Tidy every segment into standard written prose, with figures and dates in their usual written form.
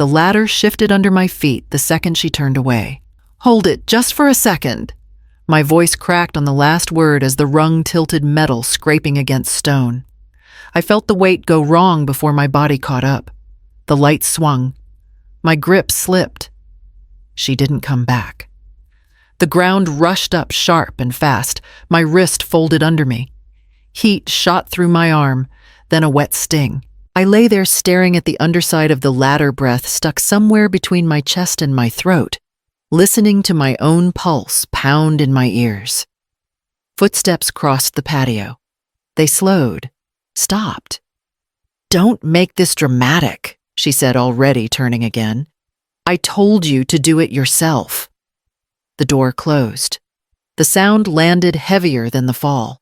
The ladder shifted under my feet the second she turned away. "Hold it, just for a second." My voice cracked on the last word as the rung tilted metal scraping against stone. I felt the weight go wrong before my body caught up. The light swung. My grip slipped. She didn't come back. The ground rushed up sharp and fast, my wrist folded under me. Heat shot through my arm, then a wet sting. I lay there staring at the underside of the ladder breath stuck somewhere between my chest and my throat, listening to my own pulse pound in my ears. Footsteps crossed the patio. They slowed, stopped. "Don't make this dramatic," she said, already turning again. "I told you to do it yourself." The door closed. The sound landed heavier than the fall.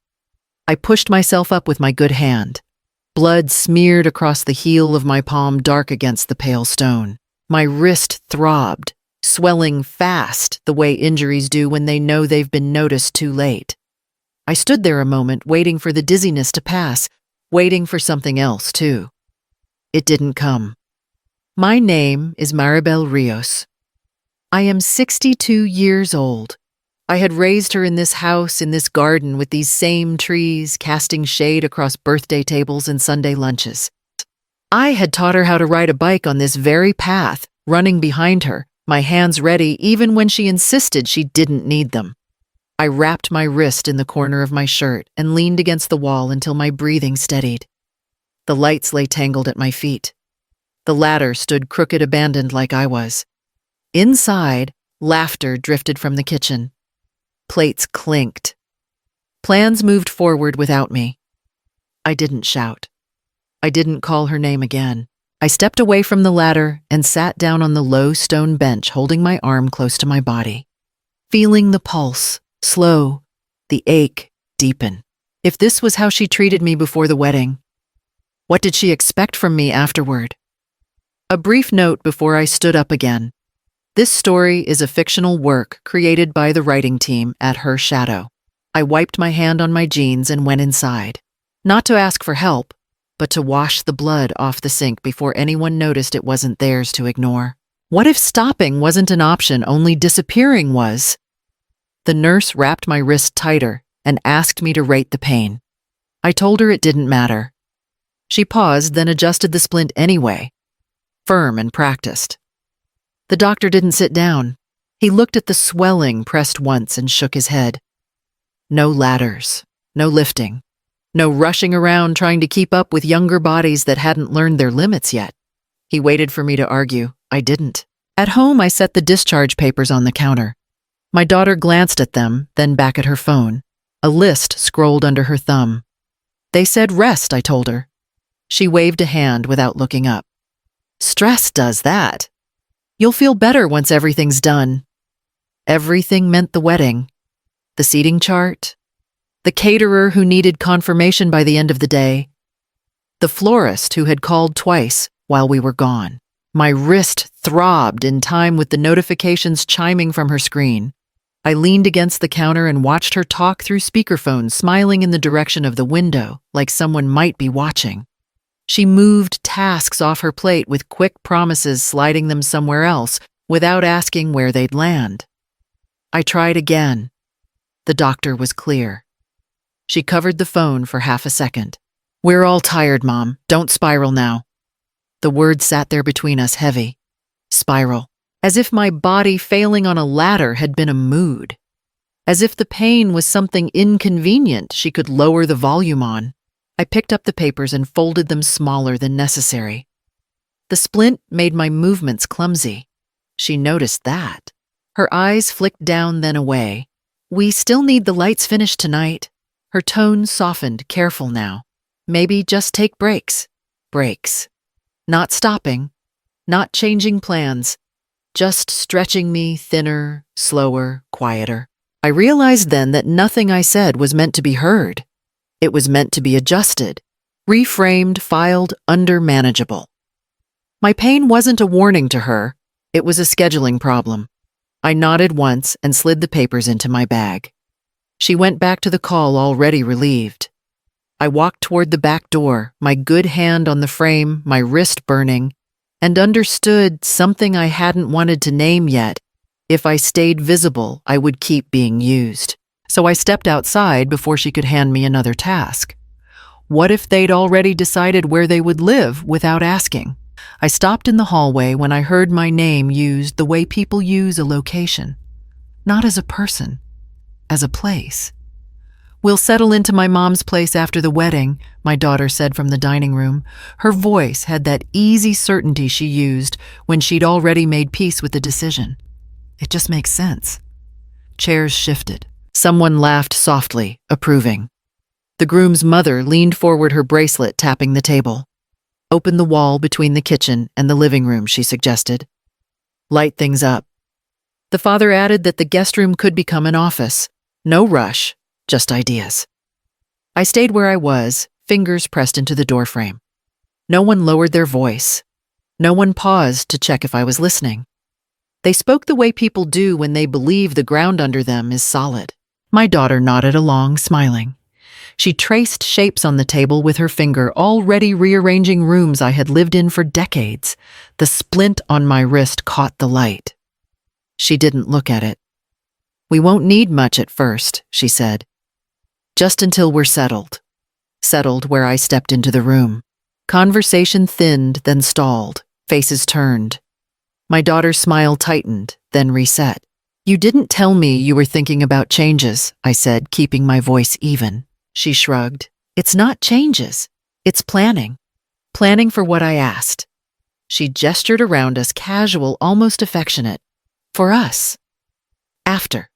I pushed myself up with my good hand. Blood smeared across the heel of my palm, dark against the pale stone. My wrist throbbed, swelling fast the way injuries do when they know they've been noticed too late. I stood there a moment, waiting for the dizziness to pass, waiting for something else, too. It didn't come. My name is Maribel Rios. I am 62 years old. I had raised her in this house, in this garden, with these same trees, casting shade across birthday tables and Sunday lunches. I had taught her how to ride a bike on this very path, running behind her, my hands ready even when she insisted she didn't need them. I wrapped my wrist in the corner of my shirt and leaned against the wall until my breathing steadied. The lights lay tangled at my feet. The ladder stood crooked, abandoned like I was. Inside, laughter drifted from the kitchen. Plates clinked. Plans moved forward without me. I didn't shout. I didn't call her name again. I stepped away from the ladder and sat down on the low stone bench, holding my arm close to my body, feeling the pulse slow, the ache deepen. If this was how she treated me before the wedding, what did she expect from me afterward? A brief note before I stood up again. This story is a fictional work created by the writing team at Her Shadow. I wiped my hand on my jeans and went inside. Not to ask for help, but to wash the blood off the sink before anyone noticed it wasn't theirs to ignore. What if stopping wasn't an option, only disappearing was? The nurse wrapped my wrist tighter and asked me to rate the pain. I told her it didn't matter. She paused, then adjusted the splint anyway, firm and practiced. The doctor didn't sit down. He looked at the swelling, pressed once, and shook his head. No ladders, no lifting, no rushing around trying to keep up with younger bodies that hadn't learned their limits yet. He waited for me to argue. I didn't. At home, I set the discharge papers on the counter. My daughter glanced at them, then back at her phone. A list scrolled under her thumb. They said rest, I told her. She waved a hand without looking up. Stress does that. You'll feel better once everything's done. Everything meant the wedding, the seating chart, the caterer who needed confirmation by the end of the day, the florist who had called twice while we were gone. My wrist throbbed in time with the notifications chiming from her screen. I leaned against the counter and watched her talk through speakerphone, smiling in the direction of the window, like someone might be watching. She moved tasks off her plate with quick promises, sliding them somewhere else without asking where they'd land. I tried again. The doctor was clear. She covered the phone for half a second. "We're all tired, Mom. Don't spiral now." The word sat there between us, heavy. Spiral. As if my body failing on a ladder had been a mood. As if the pain was something inconvenient she could lower the volume on. I picked up the papers and folded them smaller than necessary. The splint made my movements clumsy. She noticed that. Her eyes flicked down, then away. "We still need the lights finished tonight." Her tone softened, careful now. "Maybe just take breaks." Breaks. Not stopping, not changing plans, just stretching me thinner, slower, quieter. I realized then that nothing I said was meant to be heard. It was meant to be adjusted, reframed, filed under manageable. My pain wasn't a warning to her. It was a scheduling problem. I nodded once and slid the papers into my bag. She went back to the call, already relieved. I walked toward the back door, my good hand on the frame, my wrist burning, and understood something I hadn't wanted to name yet. If I stayed visible, I would keep being used. So I stepped outside before she could hand me another task. What if they'd already decided where they would live without asking? I stopped in the hallway when I heard my name used the way people use a location. Not as a person, as a place. "We'll settle into my mom's place after the wedding," my daughter said from the dining room. Her voice had that easy certainty she used when she'd already made peace with the decision. It just makes sense. Chairs shifted. Someone laughed softly, approving. The groom's mother leaned forward, her bracelet tapping the table. "Open the wall between the kitchen and the living room," she suggested. "Light things up." The father added that the guest room could become an office. No rush, just ideas. I stayed where I was, fingers pressed into the doorframe. No one lowered their voice. No one paused to check if I was listening. They spoke the way people do when they believe the ground under them is solid. My daughter nodded along, smiling. She traced shapes on the table with her finger, already rearranging rooms I had lived in for decades. The splint on my wrist caught the light. She didn't look at it. "We won't need much at first," she said. "Just until we're settled." Settled where I stepped into the room. Conversation thinned, then stalled. Faces turned. My daughter's smile tightened, then reset. "You didn't tell me you were thinking about changes," I said, keeping my voice even. She shrugged. "It's not changes. It's planning. Planning for what I asked." She gestured around us, casual, almost affectionate. "For us. After."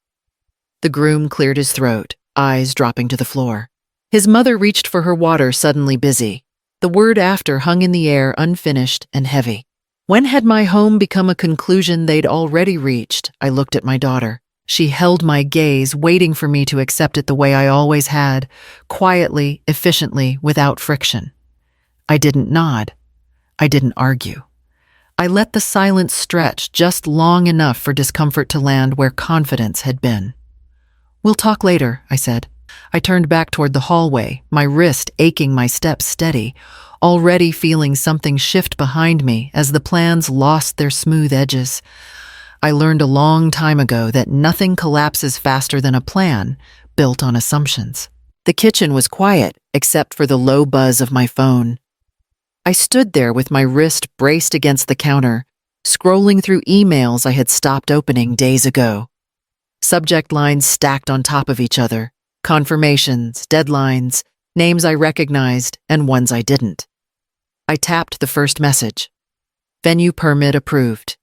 The groom cleared his throat, eyes dropping to the floor. His mother reached for her water, suddenly busy. The word after hung in the air, unfinished and heavy. When had my home become a conclusion they'd already reached? I looked at my daughter. She held my gaze, waiting for me to accept it the way I always had, quietly, efficiently, without friction. I didn't nod. I didn't argue. I let the silence stretch just long enough for discomfort to land where confidence had been. "We'll talk later," I said. I turned back toward the hallway, my wrist aching, my steps steady, already feeling something shift behind me as the plans lost their smooth edges. I learned a long time ago that nothing collapses faster than a plan built on assumptions. The kitchen was quiet, except for the low buzz of my phone. I stood there with my wrist braced against the counter, scrolling through emails I had stopped opening days ago. Subject lines stacked on top of each other, confirmations, deadlines, names I recognized and ones I didn't. I tapped the first message. Venue permit approved.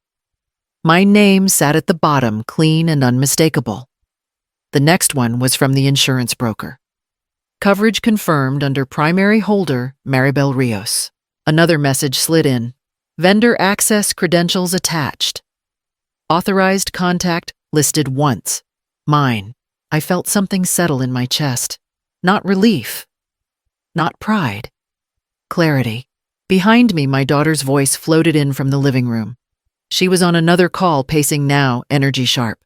My name sat at the bottom, clean and unmistakable. The next one was from the insurance broker. Coverage confirmed under primary holder Maribel Rios. Another message slid in. Vendor access credentials attached. Authorized contact listed once. Mine. I felt something settle in my chest. Not relief. Not pride. Clarity. Behind me, my daughter's voice floated in from the living room. She was on another call, pacing now, energy sharp.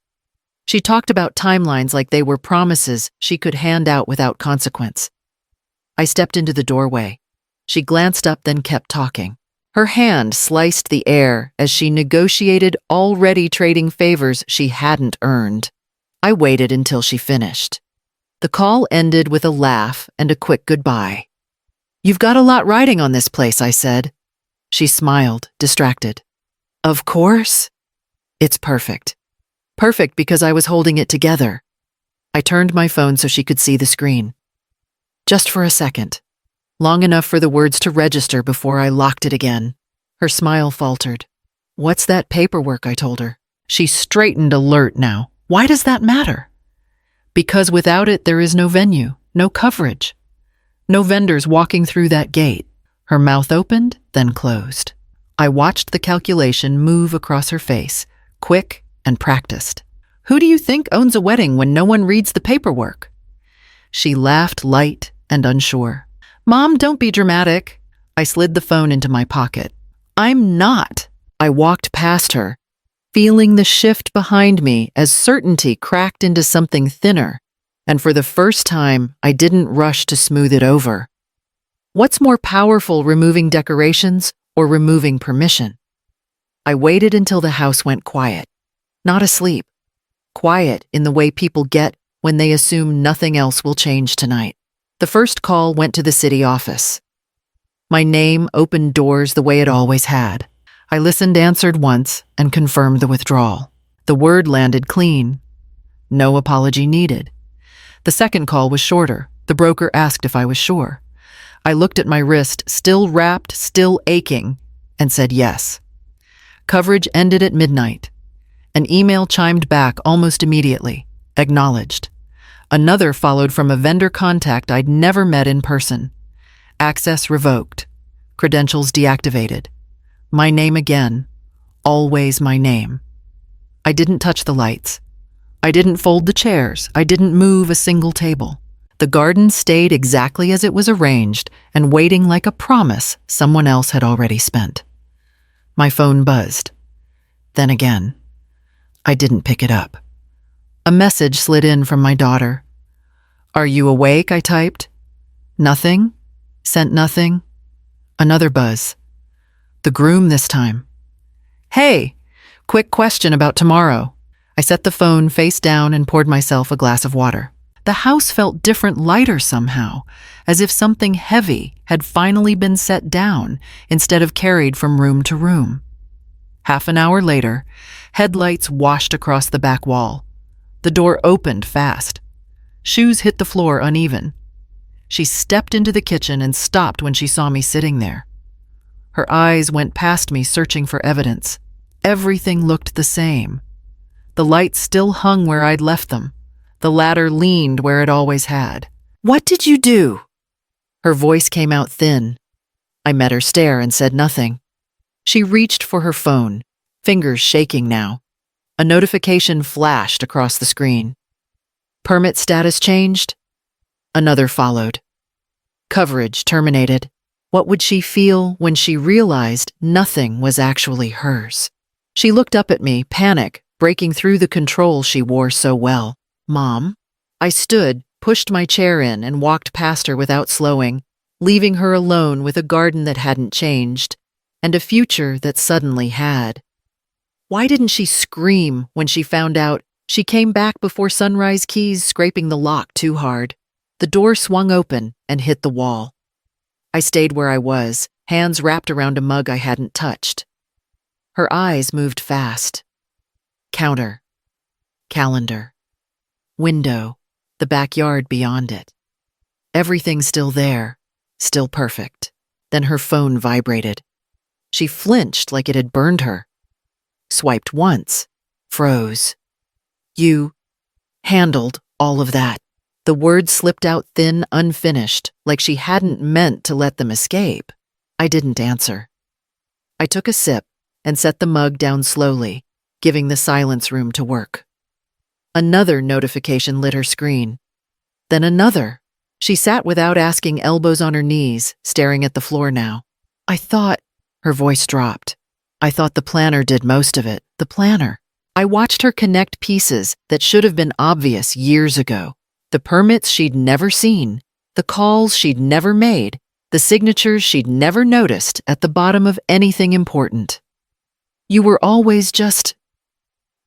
She talked about timelines like they were promises she could hand out without consequence. I stepped into the doorway. She glanced up, then kept talking. Her hand sliced the air as she negotiated, already trading favors she hadn't earned. I waited until she finished. The call ended with a laugh and a quick goodbye. "You've got a lot riding on this place," I said. She smiled, distracted. "Of course. It's perfect. Perfect because I was holding it together." I turned my phone so she could see the screen. Just for a second. Long enough for the words to register before I locked it again. Her smile faltered. "What's that paperwork?" I told her. She straightened, alert now. "Why does that matter?" "Because without it, there is no venue, no coverage. No vendors walking through that gate." Her mouth opened, then closed. I watched the calculation move across her face, quick and practiced. "Who do you think owns a wedding when no one reads the paperwork?" She laughed, light and unsure. "Mom, don't be dramatic." I slid the phone into my pocket. "I'm not." I walked past her, feeling the shift behind me as certainty cracked into something thinner, and for the first time, I didn't rush to smooth it over. What's more powerful, removing decorations or removing permission? I waited until the house went quiet. Not asleep. Quiet in the way people get when they assume nothing else will change tonight. The first call went to the city office. My name opened doors the way it always had. I listened, answered once, and confirmed the withdrawal. The word landed clean. No apology needed. The second call was shorter. The broker asked if I was sure. I looked at my wrist, still wrapped, still aching, and said yes. Coverage ended at midnight. An email chimed back almost immediately. Acknowledged. Another followed from a vendor contact I'd never met in person. Access revoked. Credentials deactivated. My name again. Always my name. I didn't touch the lights. I didn't fold the chairs. I didn't move a single table. The garden stayed exactly as it was arranged and waiting like a promise someone else had already spent. My phone buzzed. Then again. I didn't pick it up. A message slid in from my daughter. "Are you awake?" I typed. Nothing. Sent nothing. Another buzz. The groom this time. "Hey, quick question about tomorrow." I set the phone face down and poured myself a glass of water. The house felt different, lighter somehow, as if something heavy had finally been set down instead of carried from room to room. Half an hour later, headlights washed across the back wall. The door opened fast. Shoes hit the floor uneven. She stepped into the kitchen and stopped when she saw me sitting there. Her eyes went past me, searching for evidence. Everything looked the same. The lights still hung where I'd left them. The ladder leaned where it always had. "What did you do?" Her voice came out thin. I met her stare and said nothing. She reached for her phone, fingers shaking now. A notification flashed across the screen. Permit status changed? Another followed. Coverage terminated. What would she feel when she realized nothing was actually hers? She looked up at me, panic breaking through the control she wore so well. "Mom?" I stood, pushed my chair in, and walked past her without slowing, leaving her alone with a garden that hadn't changed, and a future that suddenly had. Why didn't she scream when she found out? She came back before sunrise, keys scraping the lock too hard. The door swung open and hit the wall. I stayed where I was, hands wrapped around a mug I hadn't touched. Her eyes moved fast. Counter. Calendar. Window. The backyard beyond it. Everything still there, still perfect. Then her phone vibrated. She flinched like it had burned her. Swiped once. Froze. "You handled all of that." The words slipped out thin, unfinished, like she hadn't meant to let them escape. I didn't answer. I took a sip and set the mug down slowly, giving the silence room to work. Another notification lit her screen. Then another. She sat without asking, elbows on her knees, staring at the floor now. "I thought," her voice dropped. "I thought the planner did most of it. The planner." I watched her connect pieces that should have been obvious years ago. The permits she'd never seen, the calls she'd never made, the signatures she'd never noticed at the bottom of anything important. "You were always just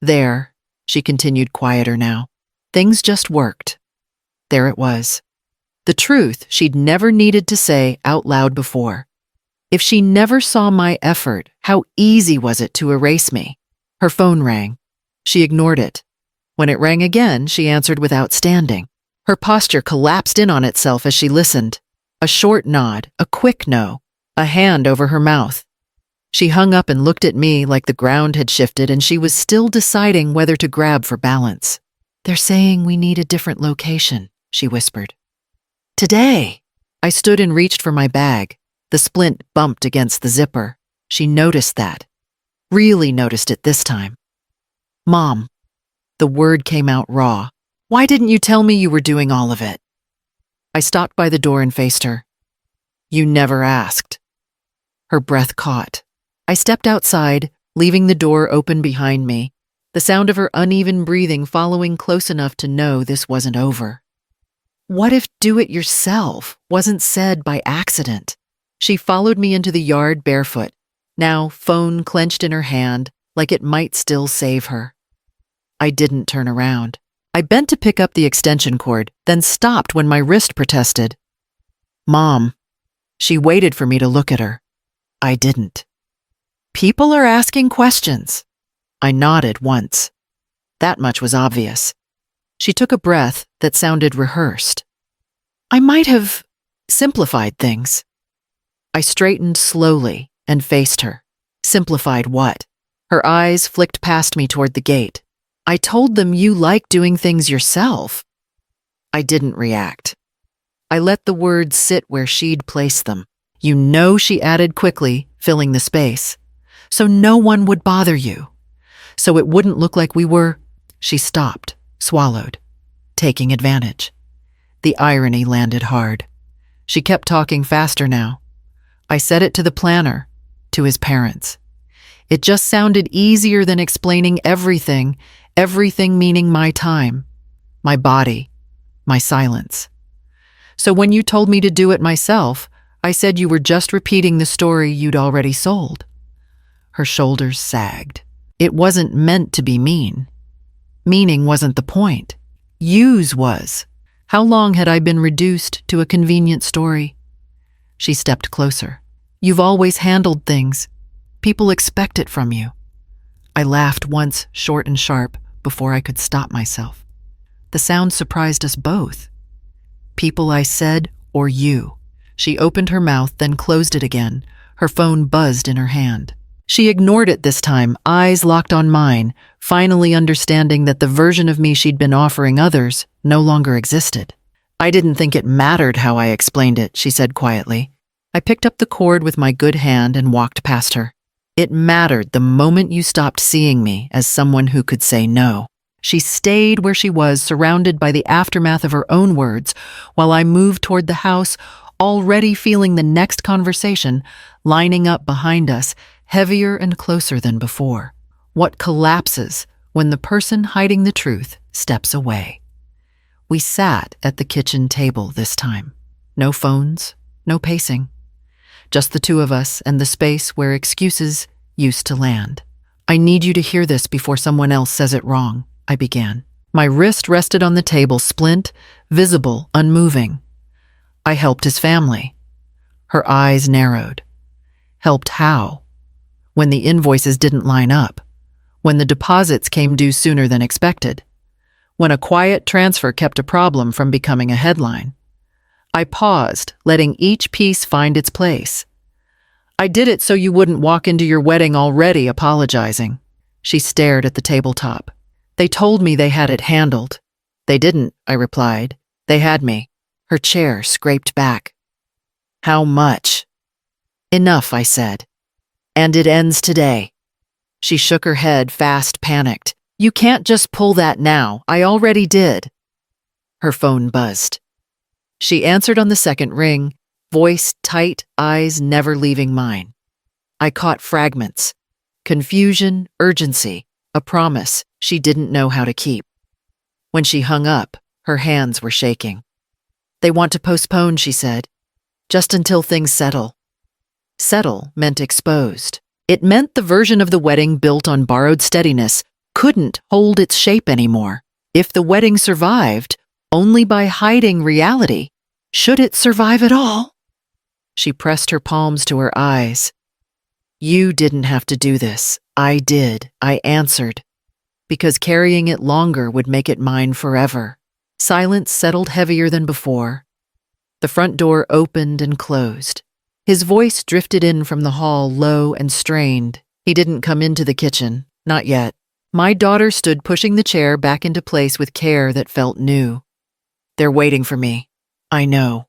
there," she continued, quieter now. "Things just worked." There it was. The truth she'd never needed to say out loud before. If she never saw my effort, how easy was it to erase me? Her phone rang. She ignored it. When it rang again, she answered without standing. Her posture collapsed in on itself as she listened. A short nod, a quick no, a hand over her mouth. She hung up and looked at me like the ground had shifted and she was still deciding whether to grab for balance. "They're saying we need a different location," she whispered. "Today." I stood and reached for my bag. The splint bumped against the zipper. She noticed that. Really noticed it this time. "Mom." The word came out raw. "Why didn't you tell me you were doing all of it?" I stopped by the door and faced her. "You never asked." Her breath caught. I stepped outside, leaving the door open behind me, the sound of her uneven breathing following close enough to know this wasn't over. What if "do it yourself" wasn't said by accident? She followed me into the yard barefoot, Now, phone clenched in her hand like it might still save her. I didn't turn around. I bent to pick up the extension cord, then stopped when my wrist protested. Mom. She waited for me to look at her. I didn't. People are asking questions. I nodded once. That much was obvious. She took a breath that sounded rehearsed. I might have simplified things. I straightened slowly and faced her. Simplified what? Her eyes flicked past me toward the gate. I told them you like doing things yourself. I didn't react. I let the words sit where she'd placed them. You know, she added quickly, filling the space. So no one would bother you. So it wouldn't look like we were. She stopped, swallowed, taking advantage. The irony landed hard. She kept talking faster now. I said it to the planner, to his parents. It just sounded easier than explaining everything meaning my time, my body, my silence. So when you told me to do it myself, I said you were just repeating the story you'd already sold. Her shoulders sagged. It wasn't meant to be mean. Meaning wasn't the point. Use was. How long had I been reduced to a convenient story? She stepped closer. You've always handled things. People expect it from you. I laughed once, short and sharp, before I could stop myself. The sound surprised us both. People, I said, or you. She opened her mouth, then closed it again. Her phone buzzed in her hand. She ignored it this time, eyes locked on mine, finally understanding that the version of me she'd been offering others no longer existed. I didn't think it mattered how I explained it, she said quietly. I picked up the cord with my good hand and walked past her. It mattered the moment you stopped seeing me as someone who could say no. She stayed where she was, surrounded by the aftermath of her own words, while I moved toward the house, already feeling the next conversation lining up behind us, heavier and closer than before. What collapses when the person hiding the truth steps away? We sat at the kitchen table this time. No phones, no pacing. Just the two of us and the space where excuses used to land. I need you to hear this before someone else says it wrong, I began. My wrist rested on the table, splint, visible, unmoving. I helped his family. Her eyes narrowed. Helped how? When the invoices didn't line up. When the deposits came due sooner than expected. When a quiet transfer kept a problem from becoming a headline. I paused, letting each piece find its place. I did it so you wouldn't walk into your wedding already apologizing. She stared at the tabletop. They told me they had it handled. They didn't, I replied. They had me. Her chair scraped back. How much? Enough, I said. And it ends today. She shook her head, fast, panicked. You can't just pull that now. I already did. Her phone buzzed. She answered on the second ring, voice tight, eyes never leaving mine. I caught fragments. Confusion, urgency, a promise she didn't know how to keep. When she hung up, her hands were shaking. They want to postpone, she said, just until things settle. Settle meant exposed. It meant the version of the wedding built on borrowed steadiness couldn't hold its shape anymore. If the wedding survived, only by hiding reality. Should it survive at all? She pressed her palms to her eyes. You didn't have to do this. I did, I answered. Because carrying it longer would make it mine forever. Silence settled heavier than before. The front door opened and closed. His voice drifted in from the hall, low and strained. He didn't come into the kitchen, not yet. My daughter stood pushing the chair back into place with care that felt new. They're waiting for me. I know.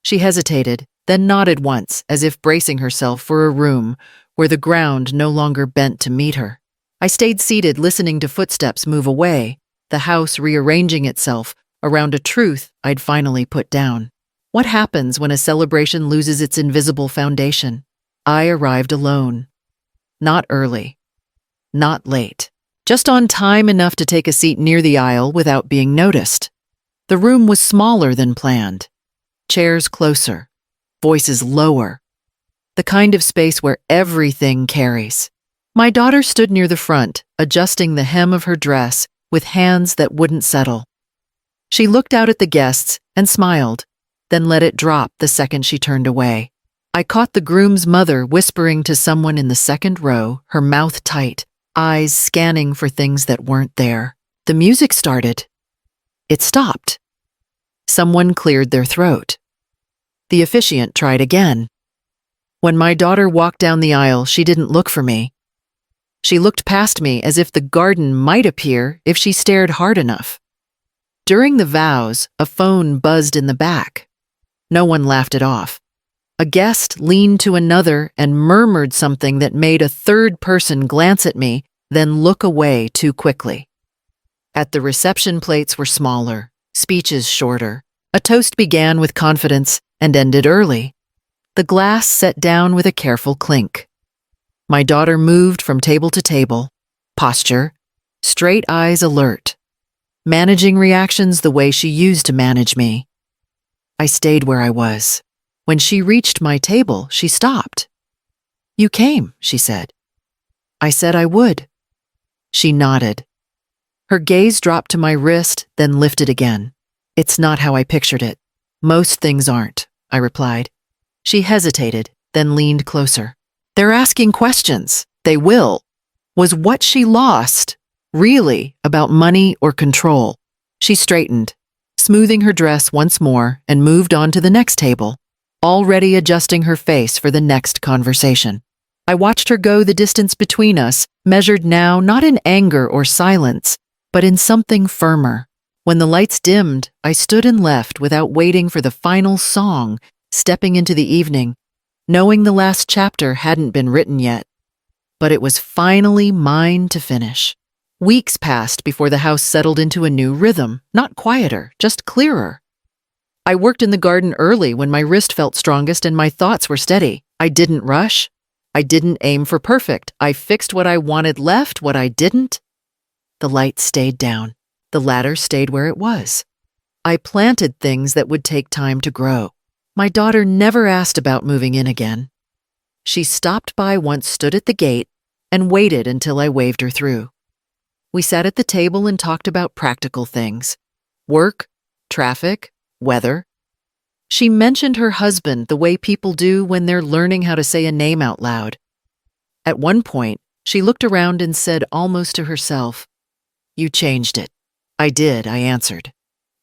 She hesitated, then nodded once, as if bracing herself for a room where the ground no longer bent to meet her. I stayed seated, listening to footsteps move away, the house rearranging itself around a truth I'd finally put down. What happens when a celebration loses its invisible foundation? I arrived alone. Not early. Not late. Just on time enough to take a seat near the aisle without being noticed. The room was smaller than planned. Chairs closer. Voices lower. the kind of space where everything carries. My daughter stood near the front, adjusting the hem of her dress with hands that wouldn't settle. She looked out at the guests and smiled, then let it drop the second she turned away. I caught the groom's mother whispering to someone in the second row, her mouth tight, eyes scanning for things that weren't there. The music started. It stopped. Someone cleared their throat. The officiant tried again. When my daughter walked down the aisle, she didn't look for me. She looked past me as if the garden might appear if she stared hard enough. During the vows, a phone buzzed in the back. No one laughed it off. A guest leaned to another and murmured something that made a third person glance at me, then look away too quickly. At the reception, plates were smaller, speeches shorter. A toast began with confidence and ended early. The glass set down with a careful clink. My daughter moved from table to table, posture, straight eyes alert, managing reactions the way she used to manage me. I stayed where I was. When she reached my table, she stopped. "You came," she said. I said I would. She nodded. Her gaze dropped to my wrist, then lifted again. "It's not how I pictured it. Most things aren't," I replied. She hesitated, then leaned closer. "They're asking questions. They will." Was what she lost really about money or control? She straightened, smoothing her dress once more, and moved on to the next table, already adjusting her face for the next conversation. I watched her go the distance between us, measured now not in anger or silence, but in something firmer. When the lights dimmed, I stood and left without waiting for the final song, stepping into the evening, knowing the last chapter hadn't been written yet. But it was finally mine to finish. Weeks passed before the house settled into a new rhythm, not quieter, just clearer. I worked in the garden early when my wrist felt strongest and my thoughts were steady. I didn't rush. I didn't aim for perfect. I fixed what I wanted, left what I didn't. The light stayed down. The ladder stayed where it was. I planted things that would take time to grow. My daughter never asked about moving in again. She stopped by once, stood at the gate, and waited until I waved her through. We sat at the table and talked about practical things. Work, traffic, weather. She mentioned her husband the way people do when they're learning how to say a name out loud. At one point, she looked around and said almost to herself, "You changed it." "I did," I answered.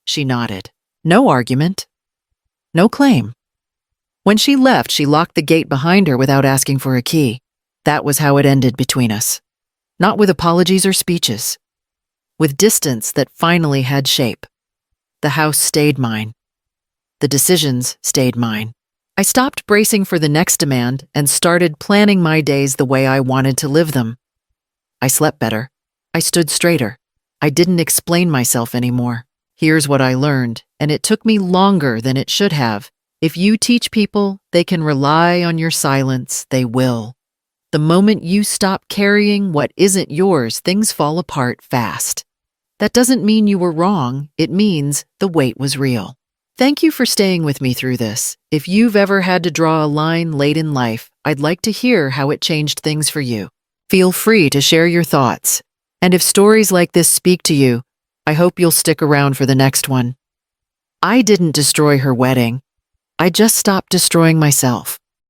She nodded. No argument. No claim. When she left, she locked the gate behind her without asking for a key. That was how it ended between us. Not with apologies or speeches. With distance that finally had shape. The house stayed mine. The decisions stayed mine. I stopped bracing for the next demand and started planning my days the way I wanted to live them. I slept better. I stood straighter. I didn't explain myself anymore. Here's what I learned, and it took me longer than it should have. If you teach people they can rely on your silence, they will. The moment you stop carrying what isn't yours, things fall apart fast. That doesn't mean you were wrong. It means the weight was real. Thank you for staying with me through this. If you've ever had to draw a line late in life, I'd like to hear how it changed things for you. Feel free to share your thoughts. And if stories like this speak to you, I hope you'll stick around for the next one. I didn't destroy her wedding. I just stopped destroying myself.